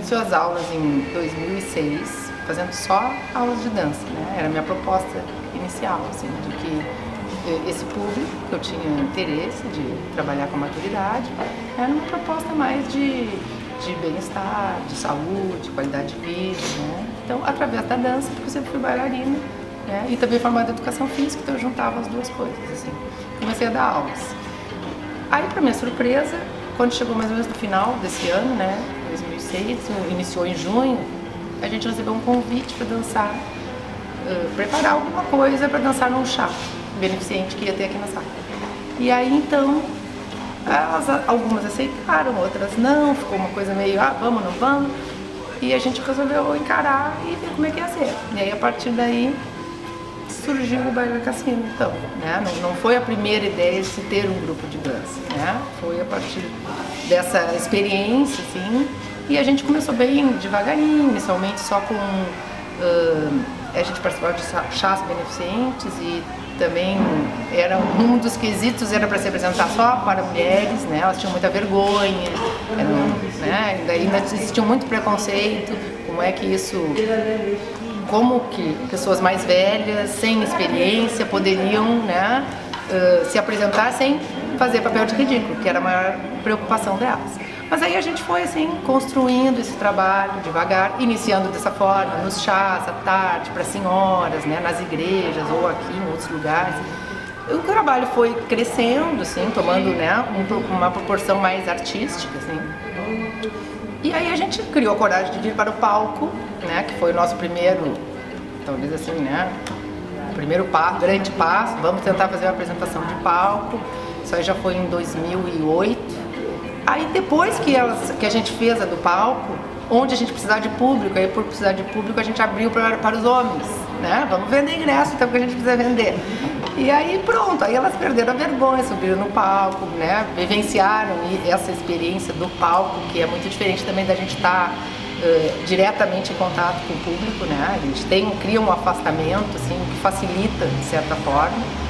iniciou as aulas em 2006, fazendo só aulas de dança, né? Era a minha proposta inicial, assim, de que esse público que eu tinha interesse de trabalhar com maturidade era uma proposta mais de bem-estar, de saúde, qualidade de vida, né? Então, através da dança, porque eu sempre fui bailarina, né? E também formada em educação física, então eu juntava as duas coisas, assim. Comecei a dar aulas. Aí, para minha surpresa, quando chegou mais ou menos no final desse ano, né, 2006, iniciou em junho, a gente recebeu um convite para dançar, preparar alguma coisa para dançar num chá beneficente que ia ter aqui na sala. E aí, então, algumas aceitaram, outras não, ficou uma coisa meio, vamos, não vamos, e a gente resolveu encarar e ver como é que ia ser. E aí, a partir daí, surgiu o Baile Cassino, então, né? Não foi a primeira ideia de se ter um grupo de dança, né? Foi a partir dessa experiência, assim, e a gente começou bem devagarinho, inicialmente só com... a gente participava de chás beneficentes e também era um dos quesitos era para se apresentar só para mulheres, né? Elas tinham muita vergonha, né? Ainda existia muito preconceito, como que pessoas mais velhas, sem experiência, poderiam, né, se apresentar sem fazer papel de ridículo, que era a maior preocupação delas. Mas aí a gente foi assim, construindo esse trabalho devagar, iniciando dessa forma, nos chás à tarde, para senhoras, né, nas igrejas ou aqui em outros lugares. O trabalho foi crescendo, assim, tomando, né, uma proporção mais artística, assim. E aí a gente criou a coragem de vir para o palco, né, que foi o nosso primeiro, talvez assim, né, primeiro grande passo. Vamos tentar fazer uma apresentação de palco. Isso aí já foi em 2008. Aí depois que a gente fez a do palco, onde a gente precisava de público, aí por precisar de público a gente abriu para os homens, né? Vamos vender ingresso, então, porque a gente precisa vender. E aí pronto, aí elas perderam a vergonha, subiram no palco, né? Vivenciaram essa experiência do palco, que é muito diferente também da gente estar diretamente em contato com o público, né? A gente cria um afastamento, assim, que facilita de certa forma.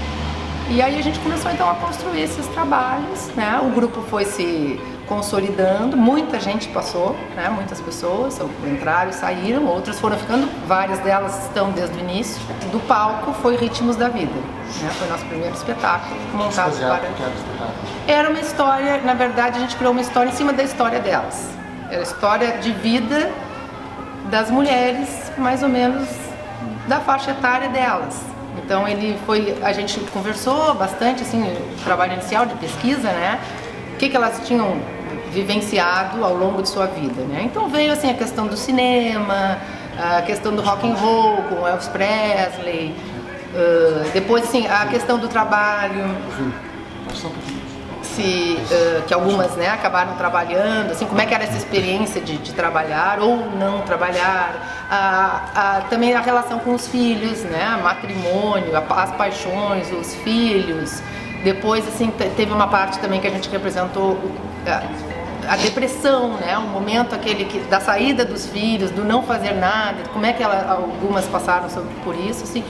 E aí a gente começou então a construir esses trabalhos, né? O grupo foi se consolidando, muita gente passou, né? Muitas pessoas entraram e saíram, outras foram ficando, várias delas estão desde o início. Do palco foi Ritmos da Vida, né? Foi nosso primeiro espetáculo montado Era uma história, na verdade a gente criou uma história em cima da história delas. Era a história de vida das mulheres, mais ou menos da faixa etária delas. Então a gente conversou bastante, assim, o trabalho inicial de pesquisa, né? O que elas tinham vivenciado ao longo de sua vida, né? Então veio assim a questão do cinema, a questão do rock and roll com Elvis Presley, depois assim a questão do trabalho, que algumas, né, acabaram trabalhando, assim, como é que era essa experiência de trabalhar ou não trabalhar, também a relação com os filhos, né, matrimônio, as paixões, os filhos. Depois, assim, teve uma parte também que a gente representou a depressão, né, o momento da saída dos filhos, do não fazer nada, como é que algumas passaram por isso, assim.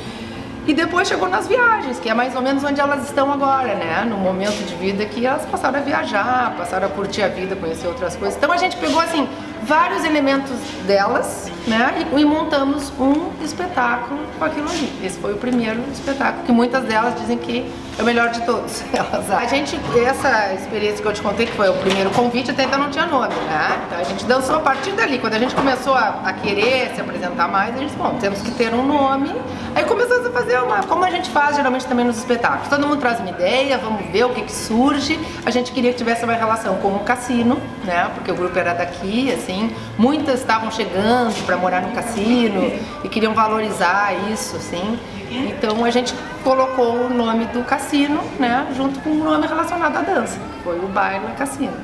E depois chegou nas viagens, que é mais ou menos onde elas estão agora, né? No momento de vida que elas passaram a viajar, passaram a curtir a vida, conhecer outras coisas. Então a gente pegou, assim, vários elementos delas, né? E montamos um espetáculo com aquilo ali. Esse foi o primeiro espetáculo, que muitas delas dizem que é o melhor de todos. Essa experiência que eu te contei, que foi o primeiro convite, até então não tinha nome, né? Então a gente dançou a partir dali. Quando a gente começou a querer se apresentar mais, a gente disse, bom, temos que ter um nome. Aí começamos a fazer como a gente faz geralmente também nos espetáculos. Todo mundo traz uma ideia, vamos ver o que surge. A gente queria que tivesse uma relação com o cassino, né? Porque o grupo era daqui, assim. Muitas estavam chegando para morar no cassino e queriam valorizar isso, assim. Então a gente colocou o nome do cassino, né? Junto com um nome relacionado à dança, que foi o Baile Cassino.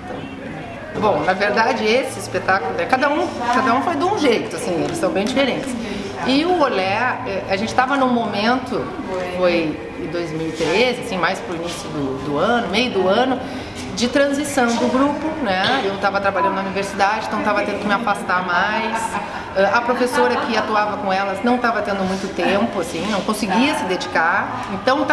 Então, bom, na verdade esse espetáculo, né? Cada um foi de um jeito, assim, eles são bem diferentes. E o Olé, a gente estava num momento, foi em 2013, assim, mais pro início do ano, meio do ano, de transição do grupo, né? Eu estava trabalhando na universidade, então estava tendo que me afastar mais. A professora que atuava com elas não estava tendo muito tempo, assim, não conseguia se dedicar. Então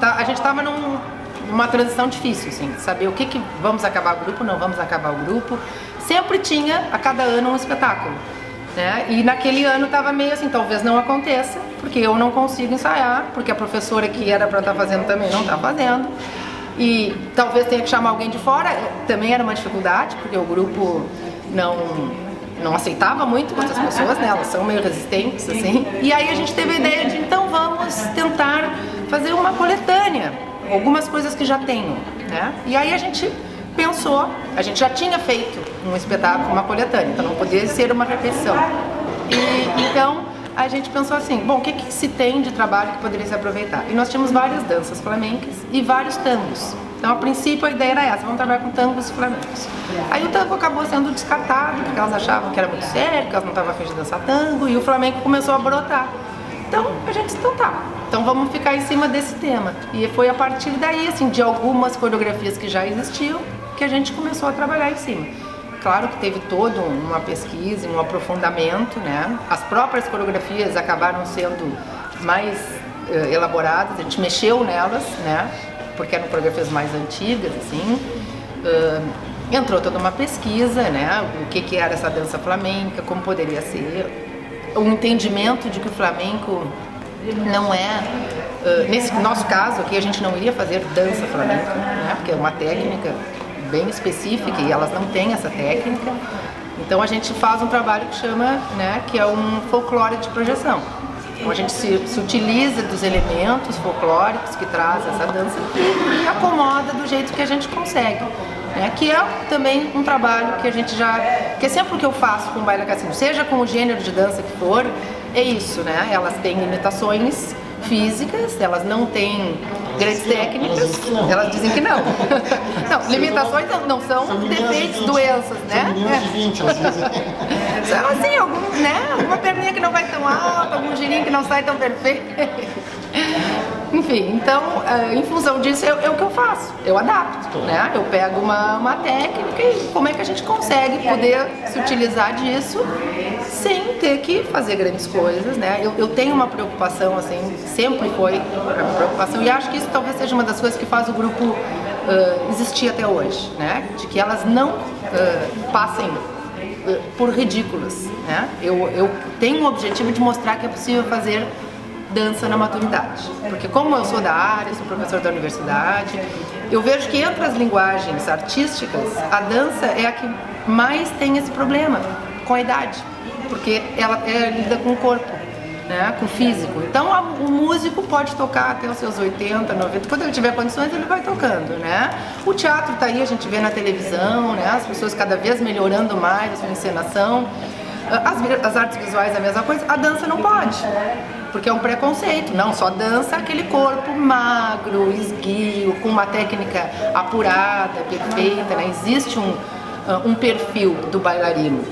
a gente estava numa transição difícil, assim, saber o que vamos acabar o grupo, não vamos acabar o grupo, sempre tinha a cada ano um espetáculo, né? E naquele ano estava meio assim, talvez não aconteça, porque eu não consigo ensaiar, porque a professora que era para estar fazendo também não está fazendo, e talvez tenha que chamar alguém de fora, também era uma dificuldade, porque o grupo não aceitava muito outras pessoas, né? Elas são meio resistentes, assim. E aí a gente teve a ideia de, então vamos tentar fazer uma coletânea, algumas coisas que já tenho, né? E aí a gente pensou, a gente já tinha feito um espetáculo, uma coletânea, então não poderia ser uma repetição. E então a gente pensou assim, bom, o que se tem de trabalho que poderia se aproveitar? E nós tínhamos várias danças flamencas e vários tangos. Então, a princípio, a ideia era essa, vamos trabalhar com tangos e flamencos. Aí o tango acabou sendo descartado, porque elas achavam que era muito sério, que elas não estavam afim de dançar tango, e o flamenco começou a brotar. Então, a gente disse, então tá, então vamos ficar em cima desse tema. E foi a partir daí, assim, de algumas coreografias que já existiam, que a gente começou a trabalhar em cima. Claro que teve toda uma pesquisa, um aprofundamento, né? As próprias coreografias acabaram sendo mais elaboradas, a gente mexeu nelas, né? Porque eram coreografias mais antigas, assim. Entrou toda uma pesquisa, né? O que era essa dança flamenca, como poderia ser, o entendimento de que o flamenco não é, nesse nosso caso aqui a gente não iria fazer dança flamenca, né? Porque é uma técnica bem específica e elas não têm essa técnica. Então a gente faz um trabalho que chama, né, que é um folclore de projeção. Então a gente se utiliza dos elementos folclóricos que traz essa dança e acomoda do jeito que a gente consegue, né? Que é também um trabalho que a gente já, que é sempre o que eu faço com o baile cassino, seja com o gênero de dança que for, é isso, né? Elas têm limitações físicas, elas não têm grandes técnicas, elas dizem que não. Não, limitações não são defeitos, doenças, né? São meninos de 20, às vezes. São assim, alguma perninha que não vai tão alta, algum girinho que não sai tão perfeito. Enfim, então, em função disso, é o que eu faço, eu adapto, né? Eu pego uma técnica e como é que a gente consegue poder se utilizar disso sem ter que fazer grandes coisas, né? Eu tenho uma preocupação, assim, sempre foi uma preocupação, e acho que isso talvez seja uma das coisas que faz o grupo existir até hoje, né? De que elas não passem por ridículas, né? Eu tenho o objetivo de mostrar que é possível fazer dança na maturidade, porque como eu sou da área, sou professor da universidade, eu vejo que entre as linguagens artísticas, a dança é a que mais tem esse problema com a idade, porque ela lida com o corpo, né, com o físico. Então o músico pode tocar até os seus 80, 90, quando ele tiver condições ele vai tocando, né? O teatro está aí, a gente vê na televisão, né, as pessoas cada vez melhorando mais a sua encenação. As artes visuais é a mesma coisa, a dança não pode, porque é um preconceito, não, só dança aquele corpo magro, esguio, com uma técnica apurada, perfeita, né? Existe um perfil do bailarino,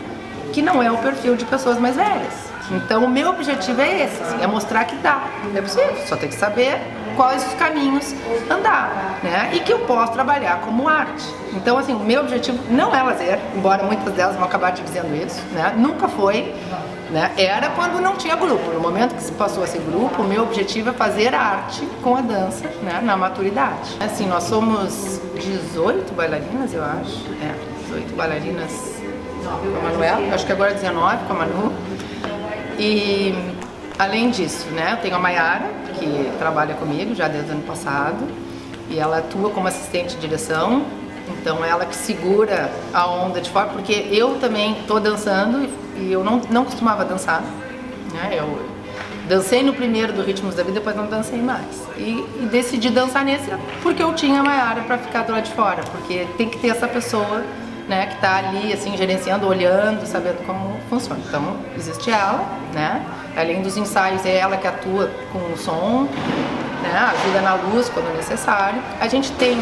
que não é o perfil de pessoas mais velhas. Então o meu objetivo é esse, assim, é mostrar que dá, é possível, só tem que saber quais os caminhos andar, né? E que eu posso trabalhar como arte. Então assim, o meu objetivo não é lazer, embora muitas delas vão acabar te dizendo isso, né? Nunca foi, né? Era quando não tinha grupo. No momento que se passou a ser grupo, o meu objetivo é fazer arte com a dança, né? Na maturidade. Assim, nós somos 18 bailarinas, eu acho, 18 bailarinas com a Manuela, acho que agora 19 com a Manu. E além disso, né, eu tenho a Mayara, que trabalha comigo já desde o ano passado, e ela atua como assistente de direção, então ela que segura a onda de fora, porque eu também estou dançando e eu não costumava dançar, né, eu dancei no primeiro do Ritmos da Vida, depois não dancei mais, e decidi dançar nesse porque eu tinha a Mayara para ficar do lado de fora, porque tem que ter essa pessoa, né, que está ali, assim, gerenciando, olhando, sabendo como funciona. Então, existe ela, né, além dos ensaios, é ela que atua com o som, né, ajuda na luz quando necessário. A gente tem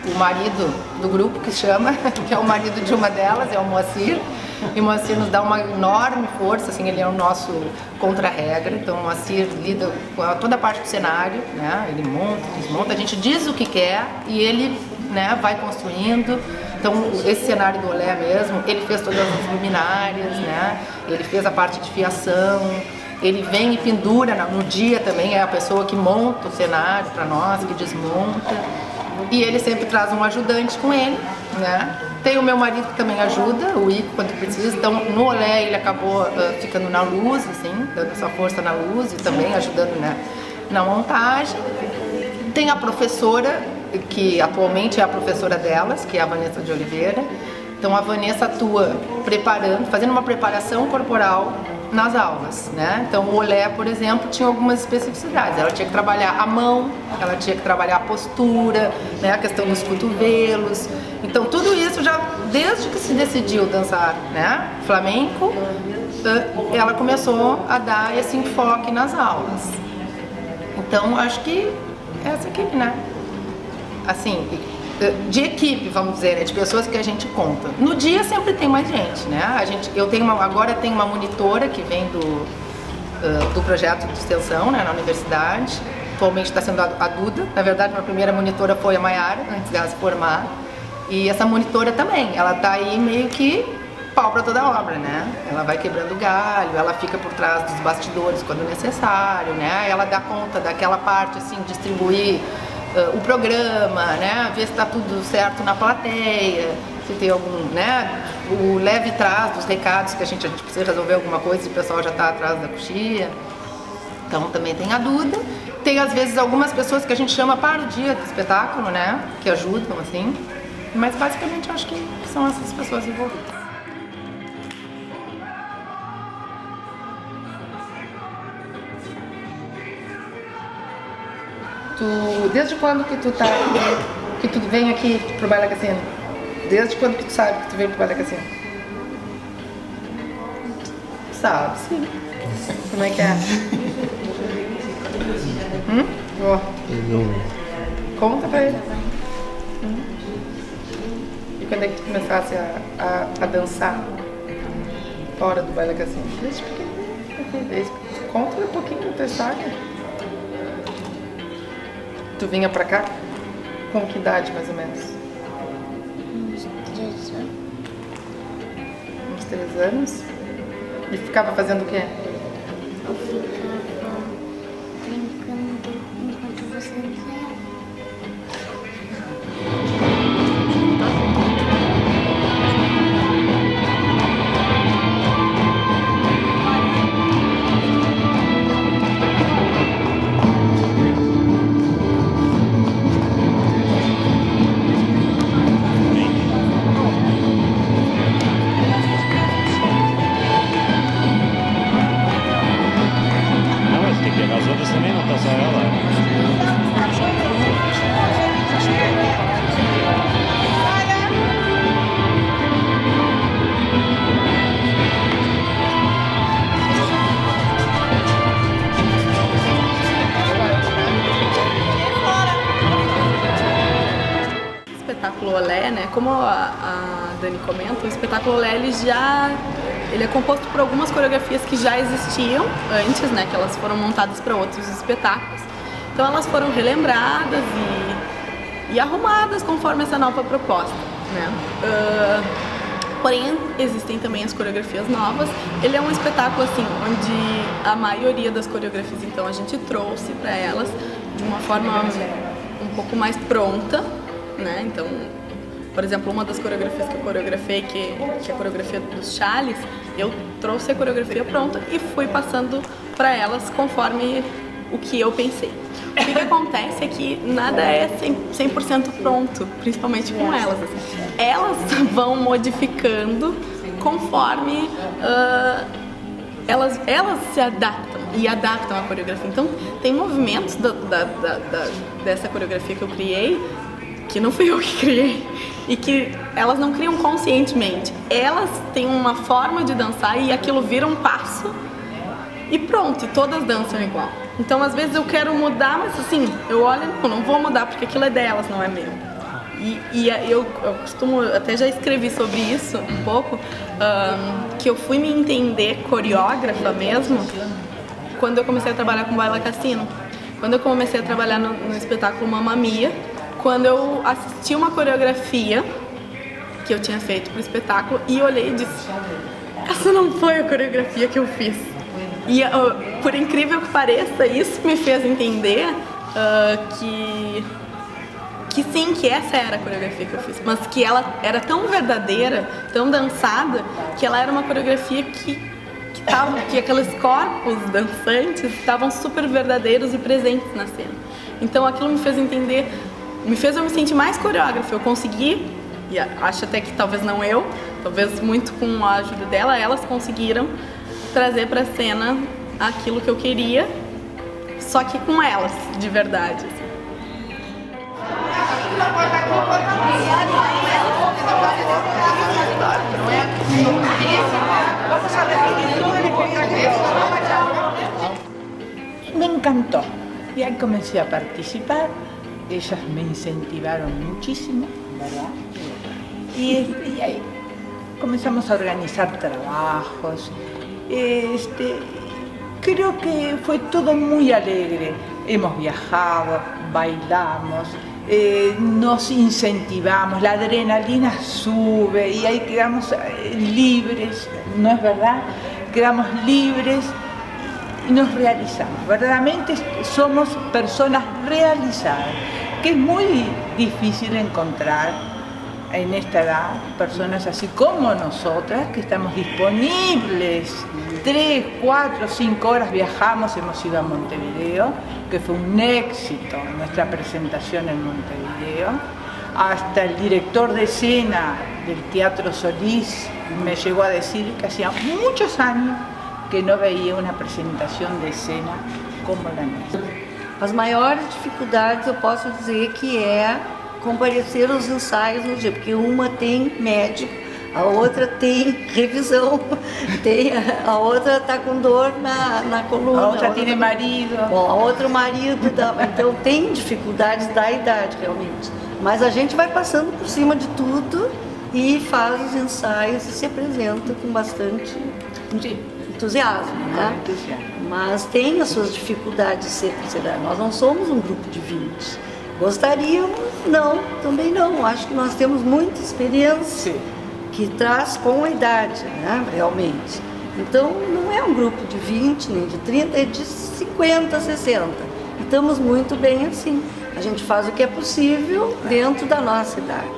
o marido do grupo, que chama, que é o marido de uma delas, é o Moacir, e o Moacir nos dá uma enorme força, assim, ele é o nosso contra-regra, então o Moacir lida com toda a parte do cenário, né, ele monta, desmonta, a gente diz o que quer e ele, né, vai construindo. Então esse cenário do Olé mesmo, ele fez todas as luminárias, né, ele fez a parte de fiação, ele vem e pendura no dia também, é a pessoa que monta o cenário para nós, que desmonta, e ele sempre traz um ajudante com ele, né, Tem o meu marido que também ajuda, o Ico, quando precisa. Então, no Olé, ele acabou ficando na luz, assim, dando essa força na luz e também ajudando na montagem. Tem a professora, que atualmente é a professora delas, que é a Vanessa de Oliveira. Então, a Vanessa atua fazendo uma preparação corporal nas aulas, né? Então, o Olé, por exemplo, tinha algumas especificidades. Ela tinha que trabalhar a mão, ela tinha que trabalhar a postura, né? A questão dos cotovelos. Então, tudo isso já, desde que se decidiu dançar, né, flamenco, ela começou a dar esse enfoque nas aulas. Então, acho que essa equipe, né? Assim, de equipe, vamos dizer, né, de pessoas que a gente conta. No dia sempre tem mais gente, né? Agora tem uma monitora que vem do projeto de extensão, né, na universidade. Atualmente está sendo a Duda. Na verdade, minha primeira monitora foi a Maiara, antes dela se formar. E essa monitora também, ela tá aí meio que pau para toda obra, né? Ela vai quebrando galho, ela fica por trás dos bastidores quando necessário, né? Ela dá conta daquela parte, assim, distribuir o programa, né? Ver se está tudo certo na plateia, se tem algum, né? O leve trás dos recados que a gente precisa resolver alguma coisa e o pessoal já está atrás da coxia. Então também tem a Duda. Tem às vezes algumas pessoas que a gente chama para o dia do espetáculo, né? Que ajudam, assim. Mas basicamente eu acho que são essas pessoas envolvidas. Desde quando que tu vem aqui pro Baile Cassino? Desde quando que tu sabe que tu veio pro Baile Cassino? Sabe, sim. Como é que é? Oh. Conta pra ele. E quando é que tu começasse a dançar fora do Baile Cassino? Desde pequenininho. Conta um pouquinho da tua história. Tu vinha pra cá? Com que idade, mais ou menos? Uns 3 anos. Uns 3 anos? E ficava fazendo o quê? Eu ficava brincando enquanto você ensaiava. As outras também não estão só ela. Espetáculo Olé, né? Como a Dani comenta, o espetáculo Olé ele é composto por algumas coreografias que já existiam antes, né? Que elas foram montadas para outros espetáculos. Então elas foram relembradas e arrumadas conforme essa nova proposta, né? Porém, existem também as coreografias novas. Ele é um espetáculo assim, onde a maioria das coreografias, então, a gente trouxe para elas de uma forma um pouco mais pronta, né? Então, por exemplo, uma das coreografias que eu coreografei, que é a coreografia dos Charles, eu trouxe a coreografia pronta e fui passando para elas conforme o que eu pensei. O que acontece é que nada é 100% pronto, principalmente com elas. Assim. Elas vão modificando conforme elas se adaptam e adaptam a coreografia. Então, tem movimentos dessa coreografia que eu criei, que não fui eu que criei, e que elas não criam conscientemente. Elas têm uma forma de dançar e aquilo vira um passo e pronto, e todas dançam igual. Então, às vezes eu quero mudar, mas assim, eu olho, não vou mudar porque aquilo é delas, não é meu. E eu costumo, até já escrevi sobre isso um pouco, que eu fui me entender coreógrafa mesmo quando eu comecei a trabalhar com Baile Cassino. Quando eu comecei a trabalhar no espetáculo Mamma Mia, quando eu assisti uma coreografia que eu tinha feito pro espetáculo e olhei e disse: essa não foi a coreografia que eu fiz. E por incrível que pareça, isso me fez entender que que sim, que essa era a coreografia que eu fiz, mas que ela era tão verdadeira, tão dançada, que ela era uma coreografia que aqueles corpos dançantes estavam super verdadeiros e presentes na cena. Então aquilo me fez entender, me fez eu me sentir mais coreógrafa. Eu consegui, e acho até que talvez não eu, talvez muito com a ajuda dela, elas conseguiram trazer pra cena aquilo que eu queria, só que com elas, de verdade. Assim. Me encantó y ahí comencé a participar, ellas me incentivaron muchísimo, ¿verdad? Y ahí comenzamos a organizar trabajos, creo que fue todo muy alegre, hemos viajado, bailamos, nos incentivamos, la adrenalina sube y ahí quedamos libres, ¿no es verdad? Quedamos libres y nos realizamos, verdaderamente somos personas realizadas, que es muy difícil encontrar en esta edad personas así como nosotras, que estamos disponibles 3, 4, 5 horas, viajamos, hemos ido a Montevideo, que fue un éxito nuestra presentación en Montevideo, hasta el director de escena del Teatro Solís me llegó a decir que hacía muchos años que não veia uma apresentação de cena como a nossa. As maiores dificuldades eu posso dizer que é comparecer aos ensaios no dia, porque uma tem médico, a outra tem revisão, a outra está com dor na coluna. A outra tem marido. Bom, a outra o marido, então tem dificuldades da idade realmente. Mas a gente vai passando por cima de tudo e faz os ensaios e se apresenta com bastante entusiasmo, né? Mas tem as suas dificuldades sempre. Nós não somos um grupo de 20. Gostaríamos? Não, também não. Acho que nós temos muita experiência que traz com a idade, né? Realmente. Então não é um grupo de 20 nem de 30, é de 50, 60. E estamos muito bem assim. A gente faz o que é possível dentro da nossa idade.